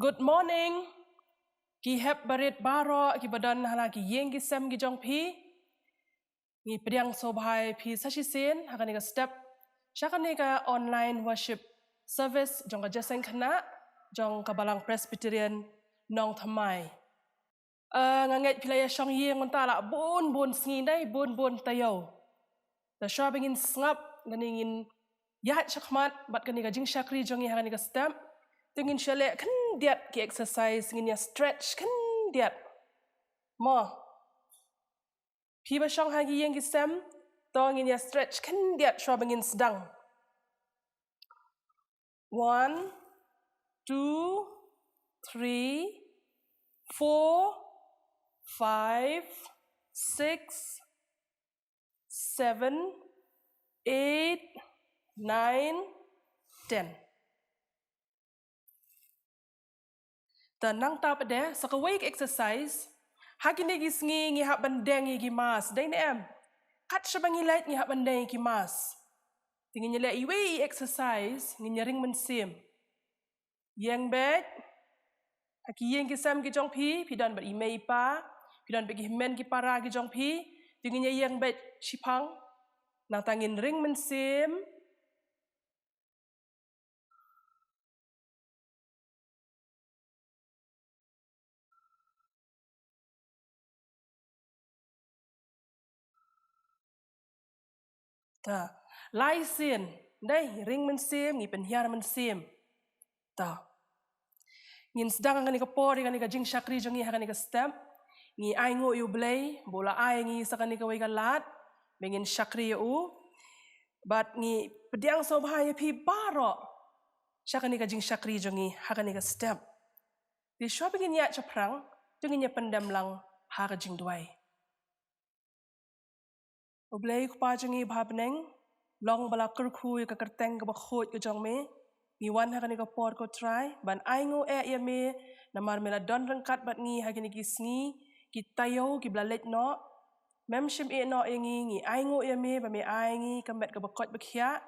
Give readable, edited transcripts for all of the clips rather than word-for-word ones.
Good morning. Ki hep barit baro ki badan hala ki Jingiaseng ki jong pi. Ni pediang sobhai pi sashisin hakani ka step. Shakani ka online worship service jong ka Jingiaseng khana jong ka balang Presbyterian Nongthymmai. Nganget pilaya shong yeng mentala bun sngi dai bun tayo. Da shobingin ngap ganingin yahat shakmat bat kani ka jingshakri jongi hakani ka step. Tungin shale kan diat ki exercise ngin ya stretch kan diat. Mo. Piba shong hagi yang gisem to ngin ya stretch kan diat shobingin sedang. 1 2 3 4 5 6 7 8 9 10. Tenang tak pada sekawai exercise hagi ni gisngi ngi hak bandeng ngi mas dai nem kat shabangi light ngi hak bandeng ngi mas tingin nyele iwe exercise ngi nyaring mensim yang bet haki yang kisam ki jong pi dan bat imei pa dan bagi men ki para ki jong pi tingin yang bet shipang nang tangin ring mensim ta laisin dai ring mensim ngi penhiar mensim ta ngin sedang ngani ka por ngani ka jing shakri jongi hakani ka step ngi ai ngo U Blei bola ai ngi sakani ka wai ka lat bengin shakri u bat ngi pediang sobhai pi baro shakani ka jing shakri jongi hakani ka step di shobingin ya chaprang jongi nya pendam lang ha ka jingduai U Blei ku pa jongi bhabneng long bala kurkhu ka kerteng ka bakhot ka jong me ni wan hakani ka por ko try ban ai ngo ya me namar mela don rengkat bat ngi hakani ki sngi ki tayo ki blalet no memshim no ngi ai ngo ya me ba me ai ngi kamet ka bakot bakhya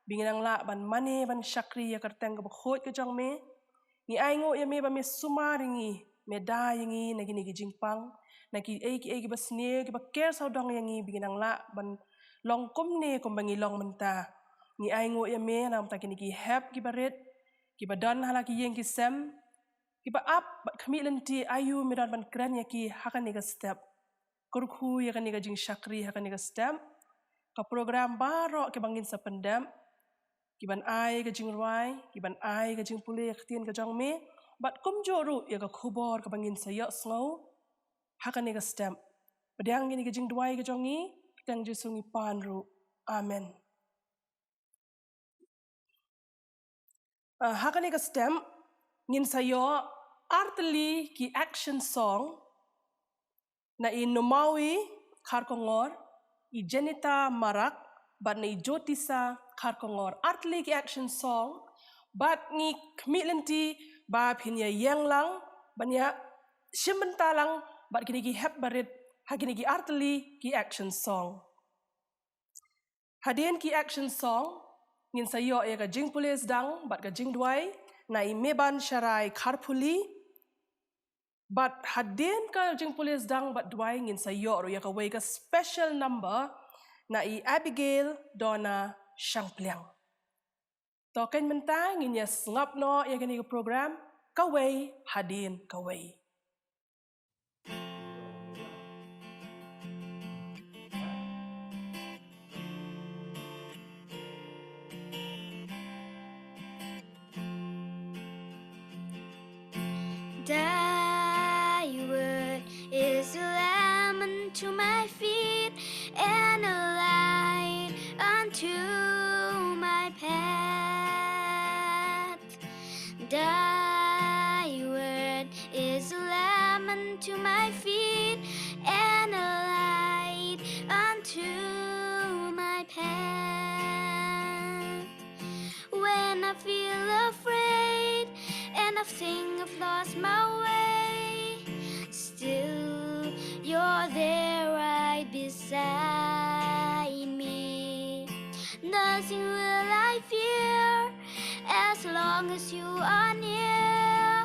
binginang la ban mane ban shakri ya kerteng ka bakhot ka jong me ni ai ngo ya me ba me sumar ngi me da ngi nagi jingpang nagi ki basne ki baker saudong ngi binginang la ban long kum ne kum bangi long menta ni ai ngo ya me nam ta kini ki hep ki barit ki badan hala ki yeng ki sem ki ba up bat khami lenti ayu miran ban kran ya ki hakani ka step kurkhu ya kani ka jing shakri hakani ka step ka program baro ki bangin sa pendam ki ban ai ka jingrwai ki ban ai ka jingpule Ktien ka jong me bat kumjuh ru ya ka khubor ka bangin sa yo sngo hakani ka step padang ni ka jingduai ka jongi tang jusungi pan ru amen. Hakani ka stem ngin sayo artli ki action song na inomawi kharkongor I jenita marak bat na jotisa kharkongor artli ki action song bat ni kmilenti ba phinya yang lang banya shimentalang bat kini ki hep barit hakini ki artli ki action song hadien ki action song ngin sayo ya ka jingpule sedang bat ka jingduai na meban syarai karpuli bat hadien ka jingpule sedang bat duai ngin sayo ro ya ka wei ka special number na Abigail dona shangpliang token mentang ngin ya ngap no ya kini ka program ka wei hadien ka wei. Thy word is a lamp unto my feet and a light unto my path. Thy word is a lamp unto my feet and a light unto my path. When I feel afraid and I think I've lost my way, still you're there right beside me. Nothing will I fear as long as you are near.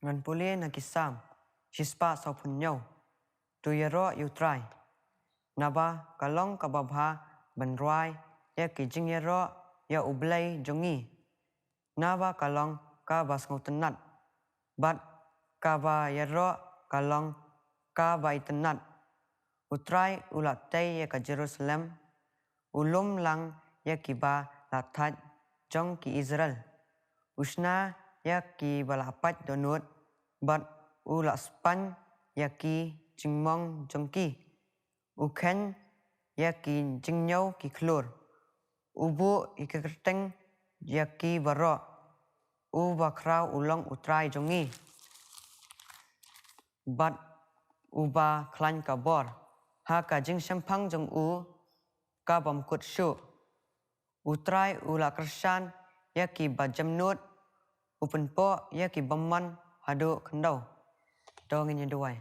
Ngan puli na kisam, shispa sa punyo, tu Iaroh utrai. Naba kalong kababha benrwai ya ki Iaroh ya U Blei jongi. Naba kalong kabas ngotenat. Bat kaba Iaroh kalong kaba itenat. Utrai ulat tay ya ka Jerusalem. Ulum lang ya ki ba latat jong ki Israel. Usna ya ki balapat donut. Bat ulat span ya ki jingmong jongki. Ukhen yaki jingnyau ki klur. Ubu ikakerteng yaki baro. Ubakrau ulong utrai jongi. Bat uba klan kabor. Haka jing sempang jong kabam kut syu. Utrai ula kersan yaki bajamnut. Upenpo yaki baman hadu kendau. Dongin duai.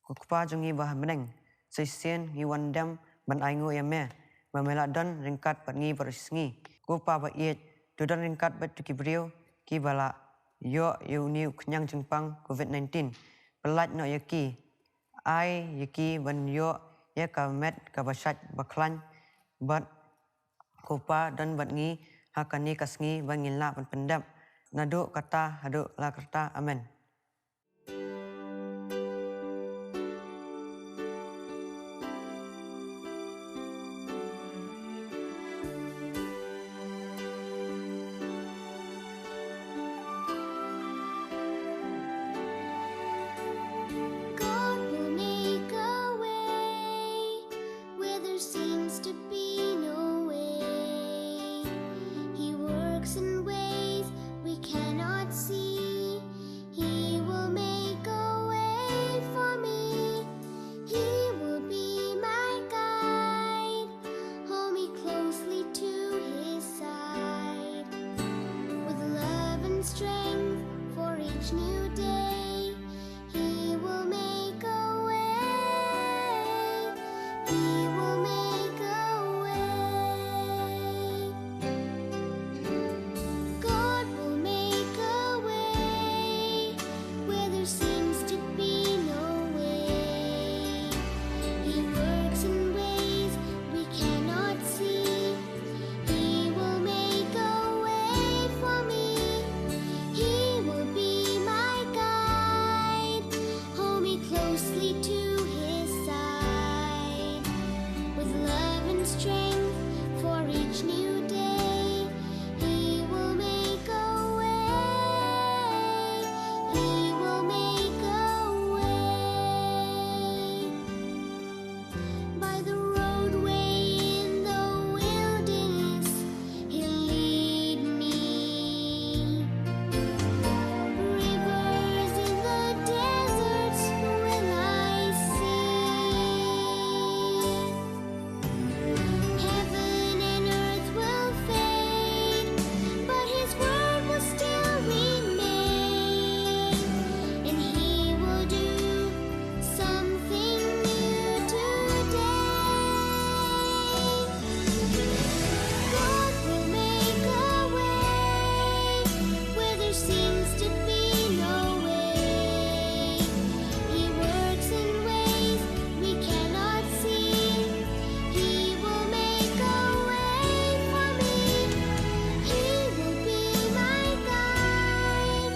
Kukpa jongi bah meneng. Sisien hiwan dam ban aingu yame. Mamela don ringkat bat ngi berisngi. Kupa ba iet dudon ringkat bat tuki beriu. Ki bala yo niu kenyang jengpang COVID-19. Pelat no yaki. Ai yaki ban yo yaka met kabasat baklan. Bat kupa dan bat ngi hakani kasngi bangin la ban pendam. Nadu kata hadu la kerta amen. God will make a way where there seems to be no way. He works in ways we cannot see. He will make a way for me. He will be my guide. Hold me closely to his side. With love and strength for each new day, he will make a way. He will make a way. God will make a way where there seems to be no way. He works in ways we cannot see. He will make a way for me. He will be my guide. Hold me closely to his side. With love and strength for each new day, he will make a way. He will make a way. By the roadway in the wilderness, he'll lead me. Rivers in the deserts will I see. Heaven and earth will fade, but his word will still remain. And he will do something new today. God will make a way where there seems to be no way. He works in ways we cannot see. He will make a way for me. He will be my guide.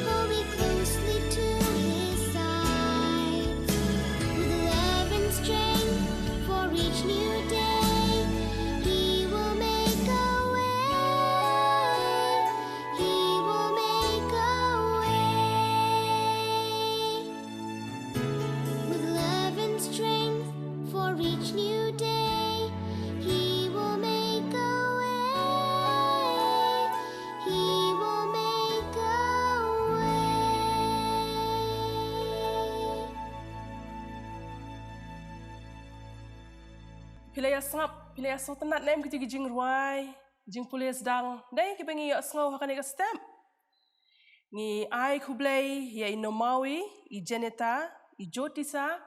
Hold me closely to his side. With love and strength for each new day, he will make a way. He will make a way. With love and strength for each new day, he will make a way. He will make a way. Pilaya sangap, pilaya so tenat nem kita jingrwai, jingpule sedang, dai kita ngi sngau hakani ka stamp. Ngi ai U Blei ya inomawi, I jeneta, I jotisa,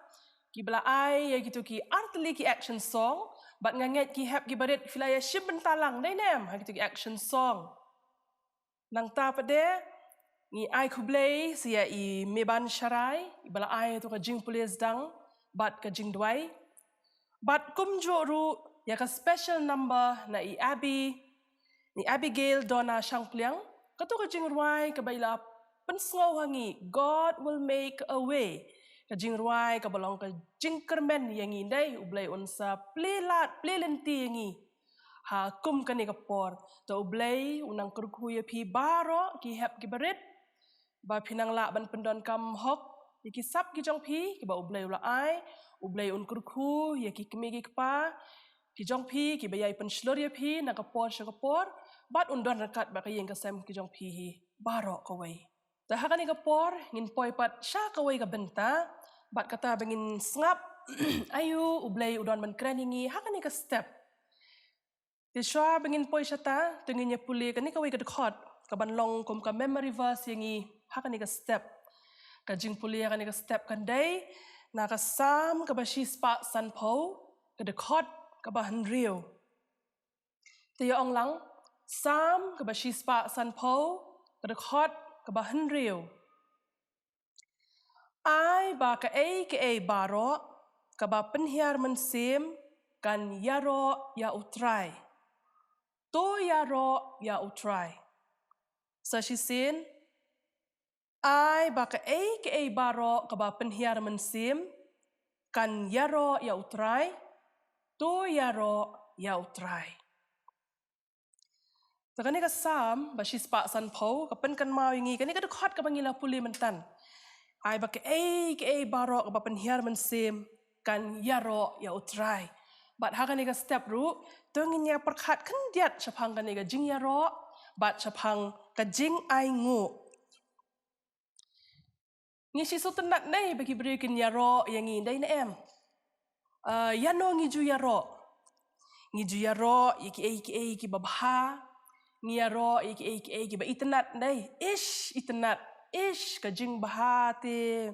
ki bela ai ya gitu ki artli ki action song, bat nganget ki hap ki barit filaya shibben talang dai nem ha gitu ki action song. Nang ta pade ni ai U Blei sia I meban syarai, I bela ai tu ka jingpule sedang, bat ka jingdwai. Bat kumjuh ru ya ka special number na I ni Abigail Donna Shangpliang, katu ka jingrwai ka baila pensngau hangi, God will make a way. Ka jingrwai ka balong ka jingkermen yang indai U Blei unsa plelat plelenti yangi. Ha kum kani ka por, ta U Blei unang kurkuya pi baro ki hep ki barit, ba pinang la ban pendon kam hok Iki sap ki jong pi ki ba U Blei ula ai, U Blei un kurku ya ki kemi ki kpa, ki jong pi ki ba yai pen shlor ya pi na kapor syakapor, bat undon rakat ba kayeng kasem ki jong pi hi barok kawai. Dah hakani kapor ngin poi pat sya kawai ka bynta, bat kata bengin sngap ayu U Blei udon man kreningi hakani ka step. Tisha bengin poi syata tenginya puli kani kawai ka dekhot ka banlong kum ka memory verse yangi hakani ka step. Ka jingpule hakani ka step kan day na ka sam ka ba shi spa san po ka dekhot ka ba hanriu. Tiya ong lang sam ka ba shi spa san po ka dekhot ka ba hanriu. Ai ba ka ei baro ka ba penhiar mensim kan Iaroh ya utrai. To Iaroh ya utrai. Sa shisin ai ba ka ei baro ka ba penhiar mensim kan Iaroh ya utrai. To Iaroh ya utrai. Takani ka sam ba shi spa san po ka pen kan mau ingi kani ka dekhot ka bangila puli mentan. Ai ba ka ei baro ka ba penhiar mensim kan Iaroh ya utrai. Bat hakani ka step ru tengin ya perkhat kan diat syapang kani ka jing Iaroh bat syapang ka jing ai ngu. Ngisi so tenat nei bagi berikin Iaroh yang ngi dai na em. Yano ngiju Iaroh. Ngiju Iaroh iki ki babha. Ngi Iaroh iki ki ba itenat dai. Itenat. Ka jing bahate.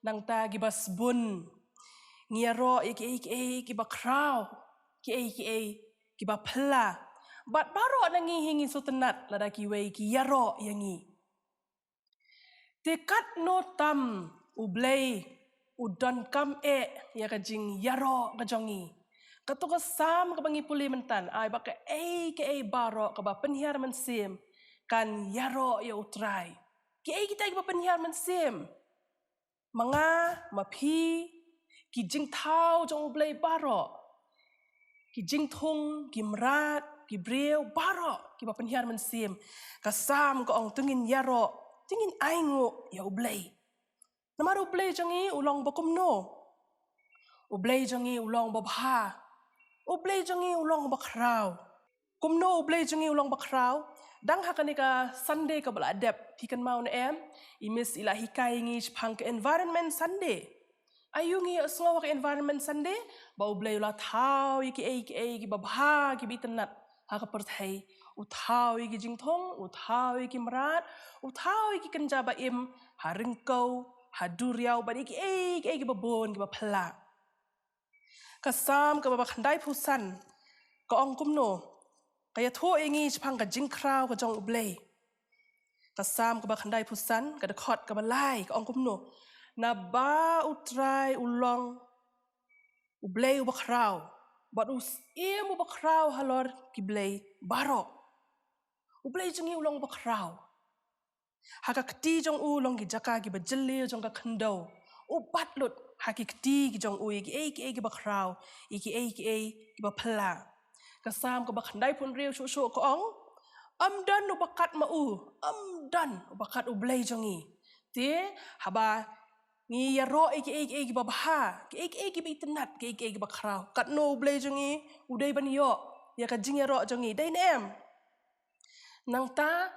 Nang ta ki basbun. Ngi Iaroh iki ba kraw. Ki ba pela. Bat baro nangi hingi so tenat lada ki wei ki Iaroh yang ngi. Tekat no tam U Blei udon kam ya ka jing Iaroh ka jongi. Kato ka sam ka bangi puli mentan ai ba ka ei baro ka ba penhiar mensim kan Iaroh ya utrai. Ki kita ba penhiar mensim. Manga mapi ki jing tau jong U Blei baro. Ki jing thung ki mrat ki breu baro ki ba penhiar mensim. Ka sam ka ong tungin Iaroh tingin aingo ya U Blei. Namar U Blei jangi ulong bakumno. U Blei jangi ulong babha. U Blei jangi ulong bakraw. Kumno U Blei jangi ulong bakraw. Dang hakani ka Sunday ka bala adep pikan mau na em. Imis ilahi kai ngi chpang ka environment Sunday. Ayu ngi asngaw ka environment Sunday. Ba U Blei ula thau iki babha ki bitenat. Haka perthai. Uthau iki jingthong, uthau iki merat, uthau iki kenjaba im, haringkau, haduriau, bad iki babon, ki bapela. Kasam ka babakhandai pusan, ka ong kumno, kaya thuo ingi chpang ka jingkrau ka jong U Blei. Kasam ka babakhandai pusan, ka dekhot ka balai, ka ong kumno, na ba utrai ulong, U Blei ubakrau, bad imu bakrau halor ki Blei barok. U Blei jangi ulong bakraw. Haka keti jong u long ki jaka ki bajeli jong ka khendau. U batlut haki keti ki jong u iki bakraw. Iki ki bapela. Kasam ka bakhandai pun riu syuk ko ong. Amdan u bakat ma u. Amdan u bakat U Blei jangi. Ti haba ni Iaroh iki babha. Iki bitenat iki bakraw. Kat no U Blei jangi udai ban yo. Ya ka jing Iaroh jangi dai nem. Nang ta,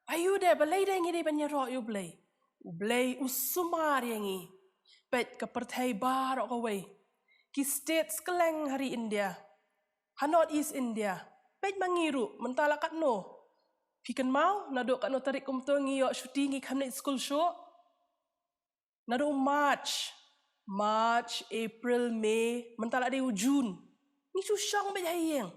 ayu deh balai deh ngi ban Iaroh U Blei. U Blei usumar yangi. Pet ka perthai barok kawai. Ki state skeleng hari India. Ha North East India. Pet mangiru mentala kat no. Pikan mau naduk kat no tarik kumto ngi yo syuting ngi kamnet school show. Naduk March, April, May, mentala deu June. Ni susang bejayeng.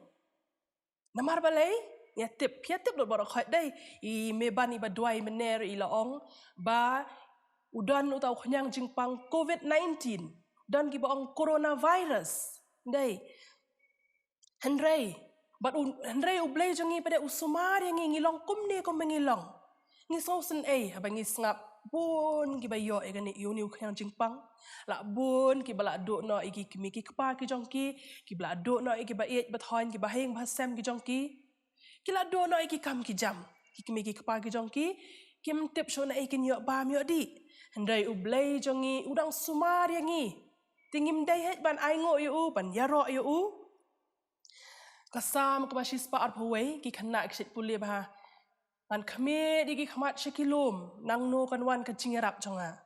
Namar balai Piatip lo baru khat dai I meban I baduai mener I laong ba udan utau khnang jingpang COVID-19 dan ki baong coronavirus dai Henry U Blei jangi pada usumar yang ngilong kumne kom mengilong ngi sosen habangi ngap bun ki bayo gani uni khnang jingpang la bun ki bala do no iki kimi ki kpa ki jongki ki bala do no iki ba et bathon ki baheng bahasam ki jongki Kila do no iki kam ki jam. Ki kimi ki kapa ki jongki. Kim tip so na ikin yo bam yo di. Hendai U Blei jongi udang sumar yangi. Tingim dai het ban aingo yu ban Iaroh yu. Kasam kebasis pa arpawai ki khanna ksit pule bah. Ban khme di ki khamat shekilum nang no kan wan ka jingarap jonga.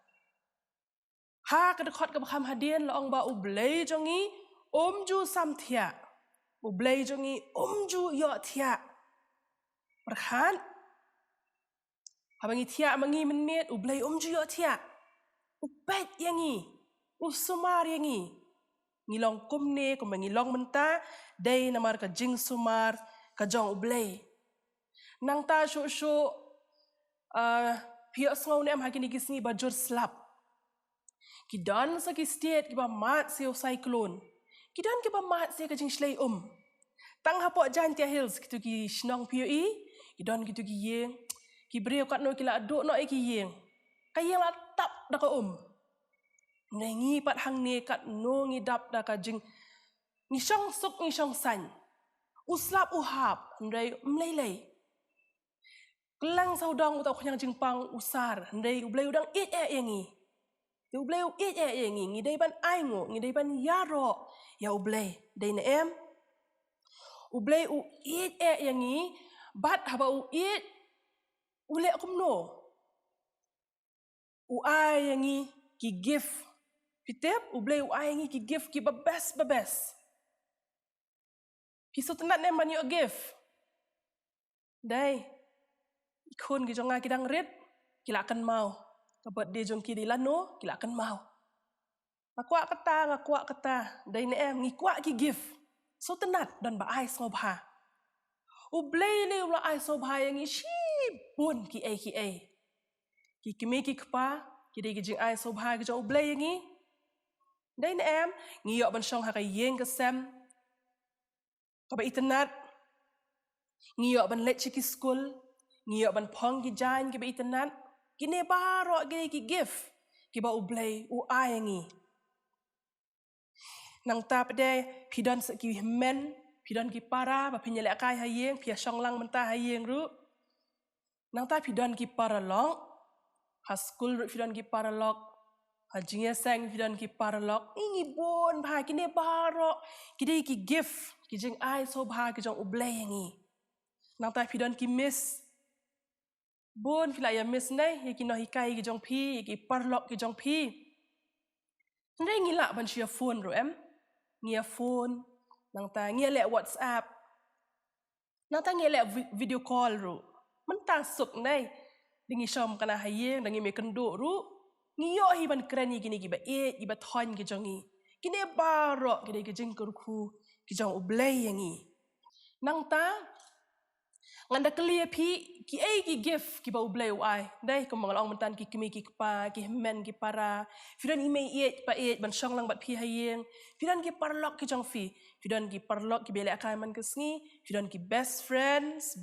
Ha ka dekhot ka bakham hadien laong ba U Blei jongi ju sam thia. U Blei jongi ju yo thia. Berkhan abangi thia mangi menmet U Blei ju yo thia. U pet yangi. U sumar yangi. Ngilong kumne ko mangilong menta day namar ka jing sumar ka jong U Blei. Nang ta shu pia sngaw nem hakini kisni ba jur slap. Kidan sa ki state ki ba mat si o cyclone. Kidan ki ba mat si ka jing shlay Tang hapok jan tia hills kitu ki shnong pio kidan kitu ki yeng. Ki breu kat no kila aduk no ki yeng. Ka yeng la tap da ka Nengi pat hang ne kat no ngidap da ka jing. Ni shong suk ni shong san. Uslap uhap ndai mlelei. Kelang saudang utau khnyang jingpang usar ndai U Blei udang yangi. U Blei yangi ngidai ban aingo ngidai ban Iaroh ya U Blei dai na em. U Blei yangi bat haba ule kumno. Yangi ki gift. Pitep U Blei yangi ki gift ki babes. Piso tenat nem ban yo gift. Dai. Ikun ki jonga kidang rit kila akan mau. Kabat dia jong ki di lano kila akan mau. Ngakuak kata. Dai na em ngikuak ki gift. So tenat dan ba ai sobha. U Blei le ula ai sobha yangi bun ki ai. Ki kimi ki kpa ki dai ki jing ai sobha ki jong U Blei yangi. Dai na em ngiyok ban shong ha ka yeng ka sem. Kaba itenat. Ngiyok ban let ki school. Ngiyok ban pong ki jain ki ba itenat. Kine baro ki gift. Ki ba U Blei ai yangi. Nang tap de pidan sa ki men. Pidan ki para ba pinyele akai hayeng. Pia shong lang mentah hayeng ru. Nang tap pidan ki para long. Ha school ru pidan ki para lok. Ha Jingiaseng pidan ki para lok. Ingi bon ba kine baro. Kide ki gift. Ki jing ai so ba ki jong U Blei yangi. Nang tap pidan ki miss. Bon pila ya miss nai. Ki no hikai ki jong pi. Ki para lok ki jong pi. Ndai ngilak ban shia phone ru em. Ngia phone. Nang ta ngia lek WhatsApp. Nang ta ngia lek video call ru. Mentah suk nai. Dengi shom kana hayeng. Dengi me kenduk ru. Ngiyo hi ban keren gini ki ba ki ba thon ki jongi. Kine barok ki ki jing kurku ki jong U Blei yangi. Nang ta nganda clear pi ki ki gift ki ba U Blei ai. Dai ko mangalong mentan ki kimi ki kpa ki men ki para. Fidan ime pa ban shong lang bat pi hayeng. Fidan ki parlok ki jong fi. Fidan ki parlok ki bele akai man kesngi. Fidan ki best friends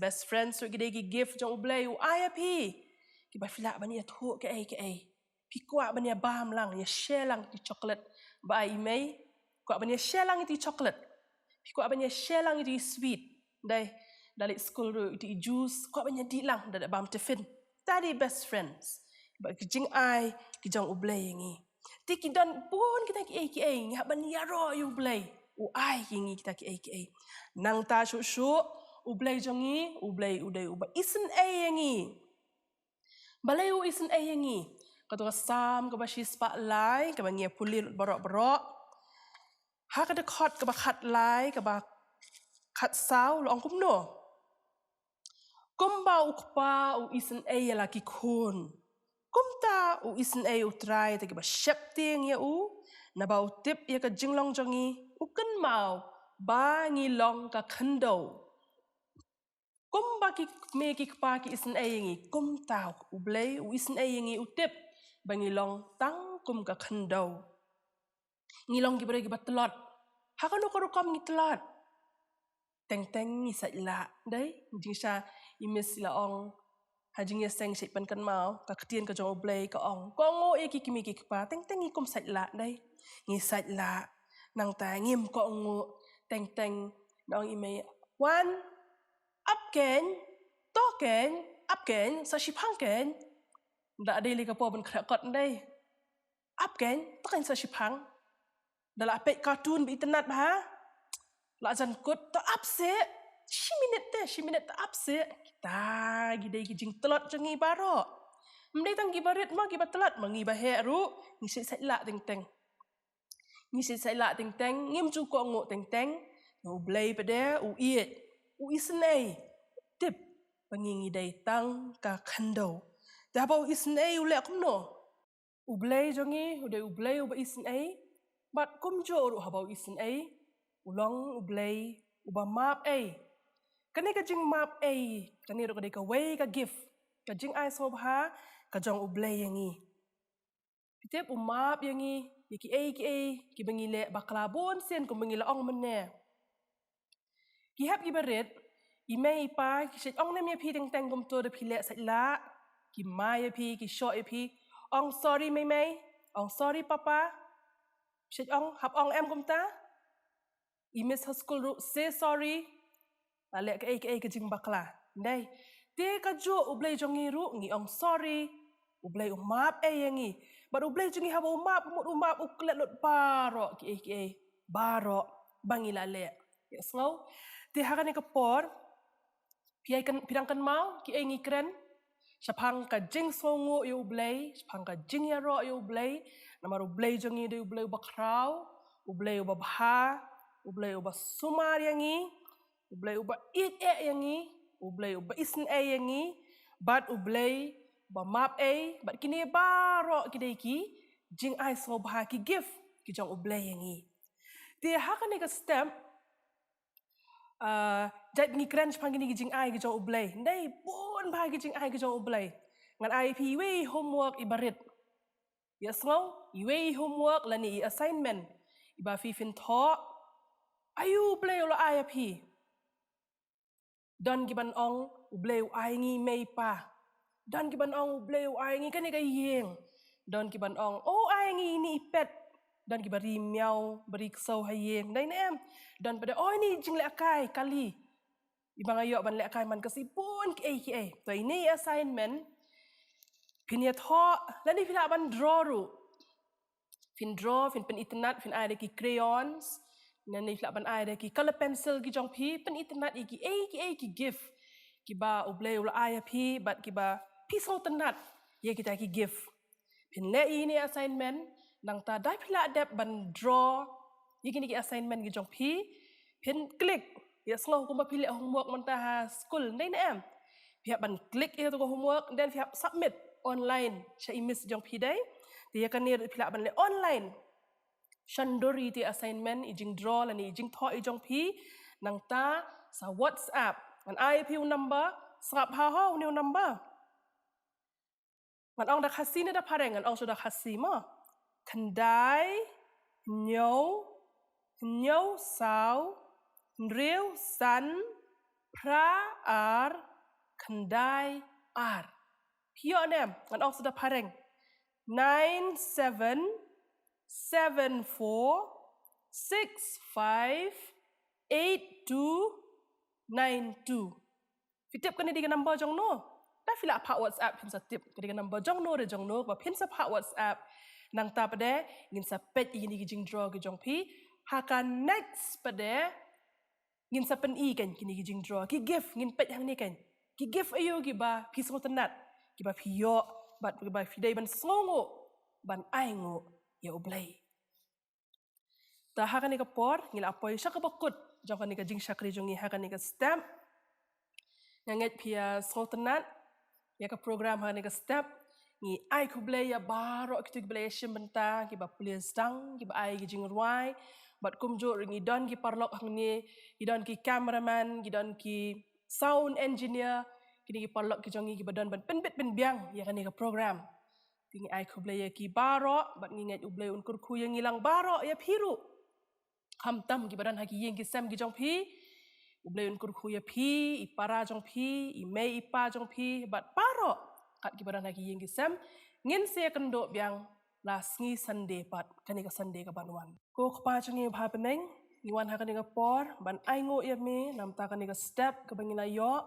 so ki dai ki gift jong U Blei ai pi. Ki ba filak ban ya thu ke ai. Pi kuat ban ya bam lang ya share lang ti chocolate ba ai ime. Kuat ban ya share lang ti chocolate. Pi kuat ban ya share lang ti sweet. Dai dalik school ru ti juice kuat ban ya di lang da bam tiffin. Tadi best friends. Ba ki jing ai ki jong U Blei yangi. Ti ki dan pun kita ki ai ngap ban Iaroh U Blei. Ai yangi kita ki ai. Nang ta shu U Blei jongi U Blei udai uba isen ai yangi. Balai isen ai yangi. Katua sam ka ba shi spa lai ka ba ngia pulir borok. Ha ka dekhot ka ba khat lai ka ba khat saw long kumno. Kumba ukpa u isen ai la ki khun. Kumta u isen ai u try ta ki ba shep ting ya u. Na ba u tip ya ka jinglong jongi. U ken mau ba ngi long ka khando. Kumba ki me ki kpa ki isen ai yangi. Kumta U Blei u isen ai yangi u tip. Ba ngi long tang kum ka khando. Ngi long ki bere ki ba telot. Ha ka no ko kam ngi telot. Teng ni sat la dai jing sha imis la ong ha Jingiaseng sik pan kan mau ka Ktien ka jong U Blei ka ong ko ngo ki kimi ki kpa teng ni kum sat la dai ngi sat la nang ta ngim ko ngo teng nong ime wan up ken to ken up ken sa shi phang ken ndak ada li kapo ban khat ndai ap ken takan sa shipang dala apet kartun bi internet ba la jan kut ta up se shi minute ta up se ta gidai ki jing telot jengi baro mdai tang gi barit ma gi batelat mangi ba he ru ni se sai la teng teng ni se sai la teng teng ngim chu ko ngo teng teng U Blei pade u iet u isnei tip pangingi dai tang ka khando ta ba u isnei u le kum no U Blei jongi u de U Blei u ba isnei bat kumjuh ru ha ba u isnei u long U Blei u ba map ei kani ka jing map ei kani ro ka wei ka gift ka jing ai so ba ka jong U Blei yangi pitep u map yangi ki ki bengi le baklabon sen ku bengi la ong menne ki hap ki baret i mei pa ki set ong nem ye pi teng teng gum to de pi le sai la ki mai ye pi ki short ye pi ong sorry mei ong sorry papa set ong hap ong em gum ta I miss her school ru say sorry la le ka jing bakla ndai te ka jo U Blei jongi ru ngi ong sorry U Blei u map yangi but U Blei jongi haba u map u klet lot baro ki baro bangi la le ya slow te hakane ka por piai kan pirang kan mau ki ngi kren Shapang ka jing songo U Blei shapang ka jing Iaroh U Blei namar U Blei jongi de U Blei bakrau U Blei babha U Blei ba sumar yangi U Blei ba it yangi U Blei ba isn yangi bat U Blei ba map bat kini baro kidai ki jing ai so ba ki gift ki jong U Blei yangi te hakane ka stamp jat ngi kran shapang kini ki jing ai ki jong U Blei ndai pun ba ki jing ai ki jong U Blei ngan ai pi we homework ibarit ya slow I we homework la ni assignment iba fi phin ayu Blei lo ai pi don giban ong U Blei ai ngi mei pa don giban ong U Blei ai ngi kan ka yeng don giban ong ai ngi ni pet don gibari miau beri ksau hayeng dai em don pada ni jing le akai kali ibang ayo ban le akai man kasipun ki to ini assignment pin ya tho la ni pila ban draw ru fin draw fin pen internet fin ai ki crayons nan ni pila ban ai ki color pencil ki jong pi pen internet ki gift ki ba U Blei ula ai pi bat ki ba pi so tenat ye kita ki gift pin le ini assignment nang ta dai pila dep ban draw ye kini ki assignment ki jong pi pin klik ya slow ko ba pili homework man ta school nei na em pihak ban klik itu ko homework dan pihak submit online sha imis jong pi dai dia kan ni pila ban le online shandori ti assignment I jing draw la ni jing tho I jong pi nang ta sa WhatsApp an ai pi number srap ha ho new number man ong da khasi na da pareng an ong so da khasi mo khandai nhau sao riu san pra ar khandai ar pio nem an ong so da pareng 9774658292 fitip kan di number jong no ta fila pa WhatsApp pin sa tip kan di number jong no re jong no ba pin sa pa WhatsApp nang ta pade ngin sa pet ini ki jing draw ki jong pi haka next pade ngin sa pen I kan kini ki jing draw ki gift ngin pet hang ni kan ki gift ayo ki ba pi so tenat ki ba pio bat ba fidai ban songo ban aingo ya U Blei ta hakan ni ka por ngila apoy sya ka bakut jong kan ni ka jing syakri jongi hakan ni ka stamp nganget pia sultanat ya ka program hakan ni ka stamp ni ai ku Blei ya baro kitu Blei shim benta ki ba pulis dang ki ba ai ki jingrwai bat kumjuh ringi don ki parlok hang ni ki don ki cameraman ki don ki sound engineer kini ki parlok ki jongi ki ba don ban penbet ben biang ya kan ni ka program tingi ai ku Blei ya ki baro bat nginget U Blei un kurku yang ngilang baro ya piru hamtam ki badan haki yeng ki sam ki jong pi U Blei un kurku ya pi ipara jong pi I mei ipa jong pi bat baro kat ki badan haki yeng ki sam ngin se kendo biang las ngi Sunday pat kani ka Sunday ka banwan ko khpa changi bha peneng ni wan hakani ka por ban ai ngo ya me nam ta kani ka step ka bangina yo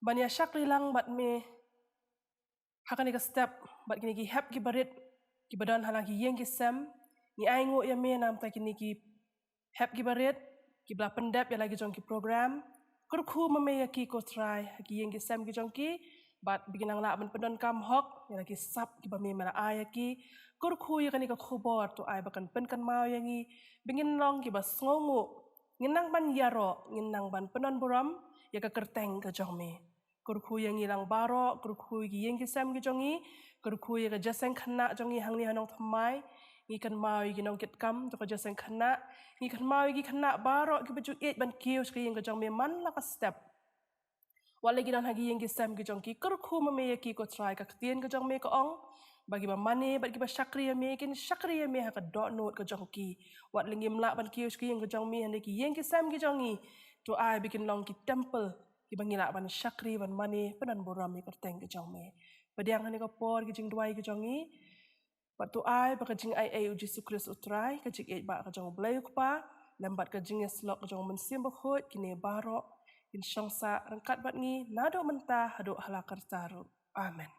ban ya shakri lang bat me Hakan ni step bat kini ki hep ki barit ki badan halang ki yeng ki sem ni aingo ya me nam ta kini ki hep ki barit ki bla pendep ya lagi jong ki program kurku mame ya ki ko try ki yeng ki sem ki jong ki bat bikinang la ban pedon kam hok ya lagi sap ki bame mala aya ki kurku ya kani ka khobor to ai bakan pen kan mau yangi bingin long ki bas ngongo nginang ban Iaroh nginang ban penon buram ya ka kerteng ka jong me kurku yang ilang baro kurku gi yang kisam gi jongi kurku ya ka jaseng khana jongi hang ni Nongthymmai ngi kan mau gi nong kit kam to ka jaseng khana ngi kan mau gi khana baro gi baju et ban kius ki yang ka jong me man la ka step wala gi non hagi yang kisam gi jongi kurku mame ya ki ko try ka Ktien ka jong me ko ong bagi ba mane bagi ba syakri ya me kin syakri ya me ha ka dot note ka jong ki wat lingi mla ban kius ki yang ka jong me hande ki yang kisam gi jongi to ai bikin long ki temple ki bangila ban syakri ban mane penan boram mi kerteng ke jong me pediang hani ko por ki jingduai ki jongi patu ai ba ka jing ai uji sukris utrai ka jing ba ka jong blei pa lambat ka jing slok ka jong mensim ba khot kini baro in shongsa rangkat bat ngi nado mentah hado halakar taru amen